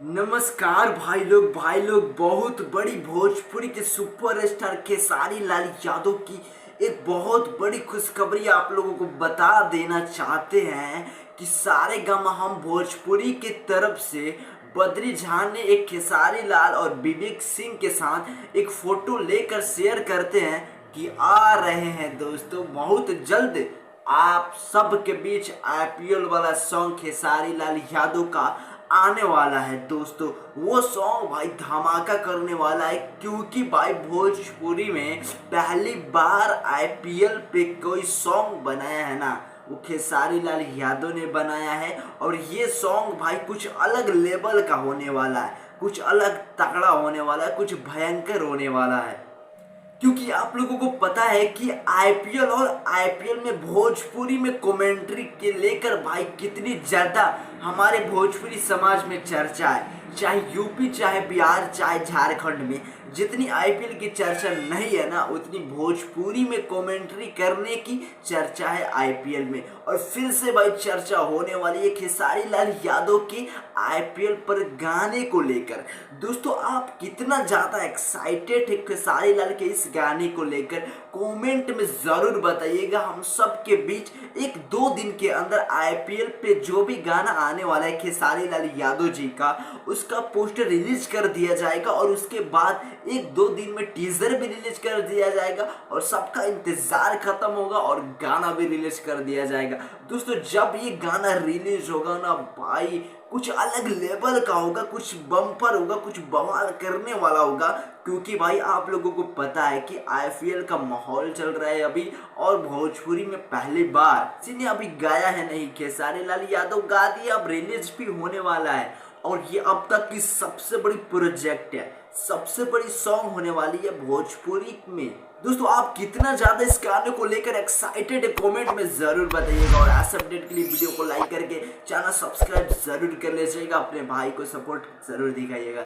नमस्कार भाई लोग बहुत बड़ी भोजपुरी के सुपरस्टार खेसारी लाल यादव की एक बहुत बड़ी खुशखबरी आप लोगों को बता देना चाहते हैं कि सारे गामा हम भोजपुरी की तरफ से बद्री झा ने एक खेसारी लाल और विवेक सिंह के साथ एक फोटो लेकर शेयर करते हैं कि आ रहे हैं दोस्तों बहुत जल्द आप सब के बीच आईपीएल वाला सॉन्ग खेसारी लाल यादव का आने वाला है दोस्तों। वो सॉन्ग भाई धमाका करने वाला है क्योंकि भाई भोजपुरी में पहली बार आईपीएल पे कोई सॉन्ग बनाया है ना, वो खेसारी लाल यादव ने बनाया है। और ये सॉन्ग भाई कुछ अलग लेवल का होने वाला है, कुछ अलग तगड़ा होने वाला है, कुछ भयंकर होने वाला है। क्योंकि आप लोगों को पता है कि आईपीएल और आईपीएल में भोजपुरी में कमेंट्री के लेकर भाई कितनी ज़्यादा हमारे भोजपुरी समाज में चर्चा है। चाहे यूपी, चाहे बिहार, चाहे झारखंड में जितनी आईपीएल की चर्चा नहीं है ना, उतनी भोजपुरी में कमेंट्री करने की चर्चा है आईपीएल में। और फिर से भाई चर्चा होने वाली है खेसारी लाल यादव के आईपीएल पर गाने को लेकर। दोस्तों आप कितना ज़्यादा एक्साइटेड है खेसारी लाल के इस गाने को लेकर, कमेंट में ज़रूर बताइएगा। हम सब के बीच एक दो दिन के अंदर आईपीएल पे जो भी गाना आने वाला है खेसारी लाल यादव जी का, उसका पोस्टर रिलीज कर दिया जाएगा और उसके बाद एक दो दिन में टीजर भी रिलीज कर दिया जाएगा और सबका इंतजार खत्म होगा और गाना भी रिलीज कर दिया जाएगा। दोस्तों जब ये गाना रिलीज होगा ना भाई, कुछ अलग लेवल का होगा, कुछ बम्पर होगा, कुछ बवाल करने वाला होगा। क्योंकि भाई आप लोगों को पता है कि आईपीएल का माहौल चल रहा है अभी, और भोजपुरी में पहली बार किसी ने अभी गाया है नहीं, खेसारी लाल यादव गा दिया, अब रिलीज भी होने वाला है। और ये अब तक की सबसे बड़ी प्रोजेक्ट है, सबसे बड़ी सॉन्ग होने वाली है भोजपुरी में। दोस्तों आप कितना ज्यादा इस गाने को लेकर एक्साइटेड है कमेंट में जरूर बताइएगा। और ऐसे अपडेट के लिए वीडियो को लाइक करके चैनल सब्सक्राइब जरूर कर लीजिएगा, अपने भाई को सपोर्ट जरूर दिखाइएगा।